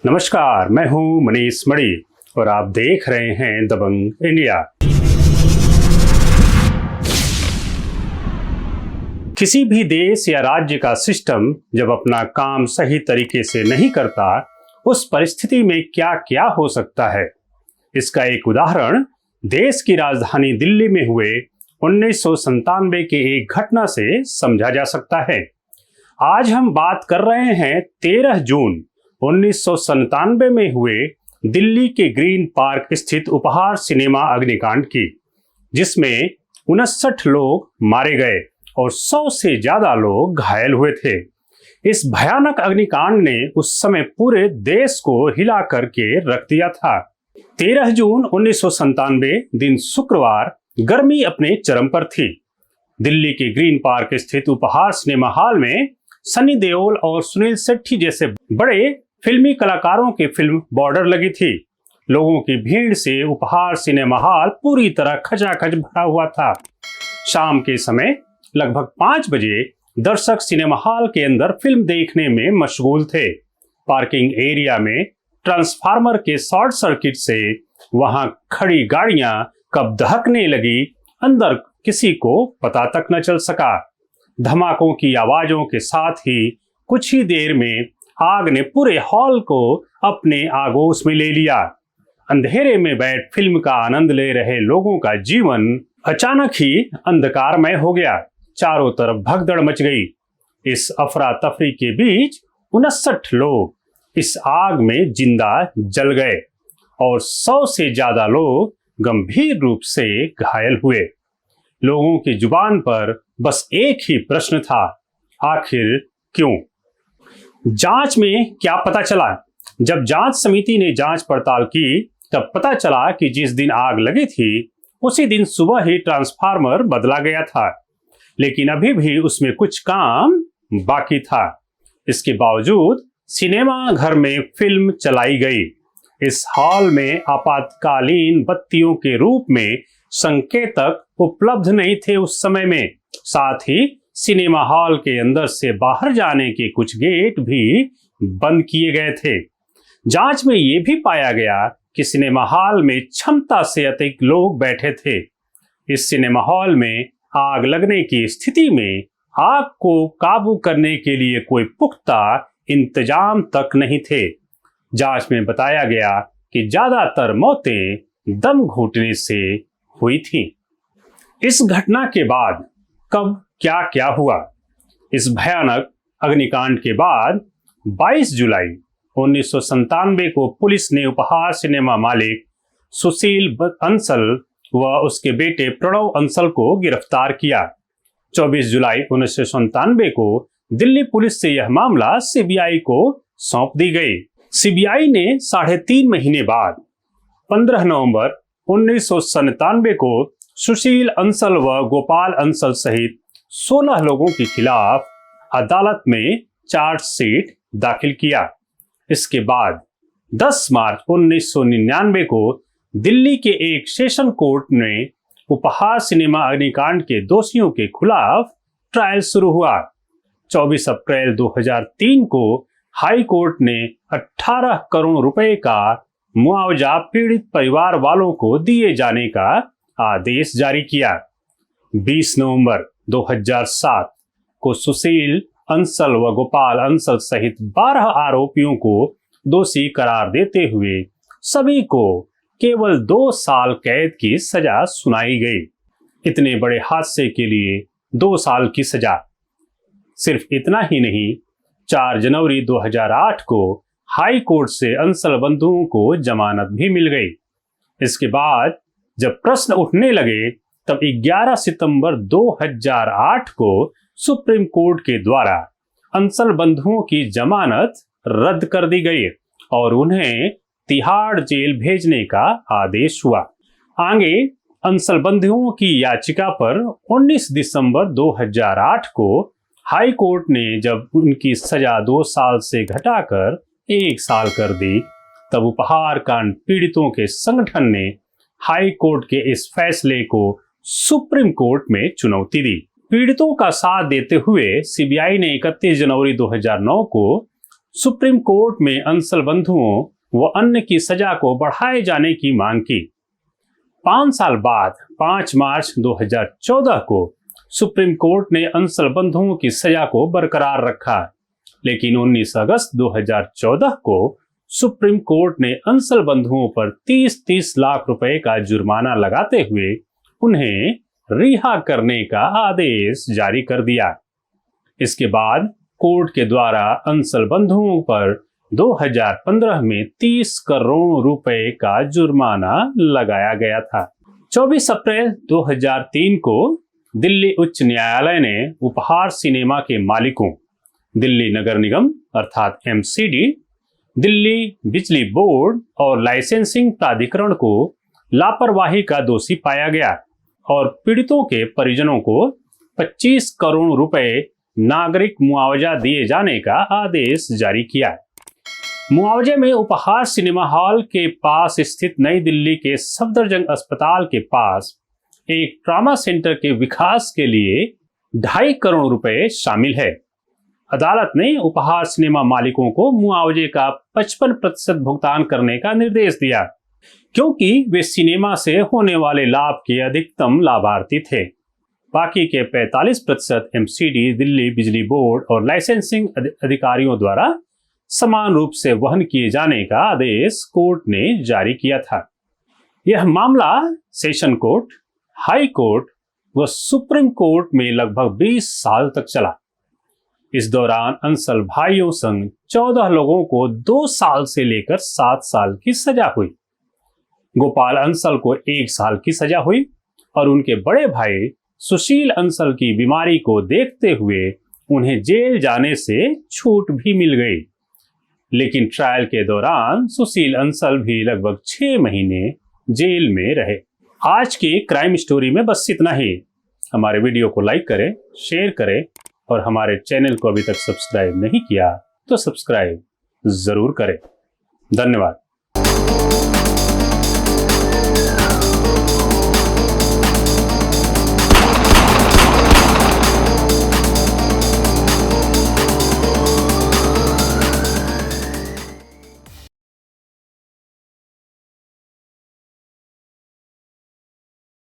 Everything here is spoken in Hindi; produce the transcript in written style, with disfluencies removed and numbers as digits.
नमस्कार, मैं हूं मनीष मणि और आप देख रहे हैं दबंग इंडिया। किसी भी देश या राज्य का सिस्टम जब अपना काम सही तरीके से नहीं करता, उस परिस्थिति में क्या क्या हो सकता है, इसका एक उदाहरण देश की राजधानी दिल्ली में हुए 1997 के एक घटना से समझा जा सकता है। आज हम बात कर रहे हैं 13 जून 1997 में हुए दिल्ली के ग्रीन पार्क स्थित उपहार सिनेमा अग्निकांड की, जिसमें 59 लोग मारे गए और 100 से ज्यादा लोग घायल हुए थे। इस भयानक अग्निकांड ने उस समय पूरे देश को हिला करके रख दिया था। 13 जून 1997 दिन शुक्रवार गर्मी अपने चरम पर थी। दिल्ली के ग्रीन पार्क स्थित उपहार सिनेमा हॉल में सनी देओल और सुनील शेट्टी जैसे बड़े फिल्मी कलाकारों की फिल्म बॉर्डर लगी थी। लोगों की भीड़ से उपहार सिनेमा हॉल पूरी तरह खचाखच भरा हुआ था। शाम के समय लगभग 5 बजे दर्शक सिनेमा हॉल के अंदर फिल्म देखने में मशगूल थे। पार्किंग एरिया में ट्रांसफार्मर के शॉर्ट सर्किट से वहां खड़ी गाड़ियां कब दहकने लगी, अंदर किसी को पता तक न चल सका। धमाकों की आवाजों के साथ ही कुछ ही देर में आग ने पूरे हॉल को अपने आगोश में ले लिया। अंधेरे में बैठ फिल्म का आनंद ले रहे लोगों का जीवन अचानक ही अंधकारमय हो गया। चारों तरफ भगदड़ मच गई। इस अफरा तफरी के बीच 59 लोग इस आग में जिंदा जल गए और 100 से ज्यादा लोग गंभीर रूप से घायल हुए। लोगों की जुबान पर बस एक ही प्रश्न था, आखिर क्यों? जांच में क्या पता चला? जब जांच समिति ने जांच पड़ताल की, तब पता चला कि जिस दिन आग लगी थी उसी दिन सुबह ही ट्रांसफार्मर बदला गया था, लेकिन अभी भी उसमें कुछ काम बाकी था। इसके बावजूद सिनेमा घर में फिल्म चलाई गई। इस हॉल में आपातकालीन बत्तियों के रूप में संकेतक उपलब्ध नहीं थे उस समय में। साथ ही सिनेमा हॉल के अंदर से बाहर जाने के कुछ गेट भी बंद किए गए थे। जांच में यह भी पाया गया कि सिनेमा हॉल में क्षमता से अधिक लोग बैठे थे। इस सिनेमा हॉल में आग लगने की स्थिति में आग को काबू करने के लिए कोई पुख्ता इंतजाम तक नहीं थे। जांच में बताया गया कि ज्यादातर मौतें दम घुटने से हुई थी। इस घटना के बाद कब क्या क्या हुआ? इस भयानक अग्निकांड के बाद 22 जुलाई 1997 को पुलिस ने उपहार सिनेमा मालिक सुशील अंसल व उसके बेटे प्रणव अंसल को गिरफ्तार किया। 24 जुलाई 1997 को दिल्ली पुलिस से यह मामला सीबीआई को सौंप दी गई। सीबीआई ने 3.5 महीने बाद 15 नवंबर 1997 को सुशील अंसल व गोपाल अंसल सहित 16 लोगों के खिलाफ अदालत में चार्जशीट दाखिल किया। इसके बाद 10 मार्च 1999 को दिल्ली के एक सेशन कोर्ट ने उपहार सिनेमा अग्निकांड के दोषियों के खिलाफ ट्रायल शुरू हुआ। 24 अप्रैल 2003 को हाई कोर्ट ने 18 करोड़ रुपए का मुआवजा पीड़ित परिवार वालों को दिए जाने का आदेश जारी किया। 20 नवंबर 2007 को सुशील अंसल व गोपाल अंसल सहित 12 आरोपियों को दोषी करार देते हुए सभी को केवल 2 साल कैद की सजा सुनाई गई। इतने बड़े हादसे के लिए 2 साल की सजा। सिर्फ इतना ही नहीं, 4 जनवरी 2008 को हाई कोर्ट से अंसल बंधुओं को जमानत भी मिल गई। इसके बाद जब प्रश्न उठने लगे, तब 11 सितंबर 2008 को सुप्रीम कोर्ट के द्वारा अंसल बंधुओं की जमानत रद्द कर दी गई और उन्हें तिहाड़ जेल भेजने का आदेश हुआ। आगे अंसल बंधुओं की याचिका पर 19 दिसंबर 2008 को हाई कोर्ट ने जब उनकी सजा 2 साल से घटाकर 1 साल कर दी, तब उपहार कांड पीड़ितों के संगठन ने हाई कोर्ट के इस फैसले को सुप्रीम कोर्ट में चुनौती दी। पीड़ितों का साथ देते हुए सीबीआई ने 31 जनवरी 2009 को सुप्रीम कोर्ट में अंसल बंधुओं व अन्य की सजा को बढ़ाए जाने की मांग की। 5 साल बाद 5 मार्च 2014 को सुप्रीम कोर्ट ने अंसल बंधुओं की सजा को बरकरार रखा, लेकिन 19 अगस्त 2014 को सुप्रीम कोर्ट ने अंसल बंधुओं पर 30-30 लाख रुपए का जुर्माना लगाते हुए उन्हें रिहा करने का आदेश जारी कर दिया। इसके बाद कोर्ट के द्वारा अंसल बंधुओं पर 2015 में 30 करोड़ रुपए का जुर्माना लगाया गया था। 24 अप्रैल 2003 को दिल्ली उच्च न्यायालय ने उपहार सिनेमा के मालिकों दिल्ली नगर निगम अर्थात MCD, दिल्ली बिजली बोर्ड और लाइसेंसिंग प्राधिकरण को लापरवाही का दोषी पाया गया और पीड़ितों के परिजनों को 25 करोड़ रुपए नागरिक मुआवजा दिए जाने का आदेश जारी किया। मुआवजे में उपहार सिनेमा हॉल के पास स्थित नई दिल्ली के सफदरजंग अस्पताल के पास एक ट्रॉमा सेंटर के विकास के लिए 2.5 करोड़ रुपए शामिल है। अदालत ने उपहार सिनेमा मालिकों को मुआवजे का 55% भुगतान करने का निर्देश दिया, क्योंकि वे सिनेमा से होने वाले लाभ के अधिकतम लाभार्थी थे। बाकी के 45% MCD, दिल्ली बिजली बोर्ड और लाइसेंसिंग अधिकारियों द्वारा समान रूप से वहन किए जाने का आदेश कोर्ट ने जारी किया था। यह मामला सेशन कोर्ट, हाई कोर्ट व सुप्रीम कोर्ट में लगभग 20 साल तक चला। इस दौरान अंसल भाइयों संग 14 लोगों को 2 साल से लेकर 7 साल की सजा हुई। गोपाल अंसल को 1 साल की सजा हुई और उनके बड़े भाई सुशील अंसल की बीमारी को देखते हुए उन्हें जेल जाने से छूट भी मिल गई। लेकिन ट्रायल के दौरान सुशील अंसल भी लगभग 6 महीने जेल में रहे। आज की क्राइम स्टोरी में बस इतना ही। हमारे वीडियो को लाइक करें, शेयर करें और हमारे चैनल को अभी तक सब्सक्राइब नहीं किया तो सब्सक्राइब जरूर करें। धन्यवाद।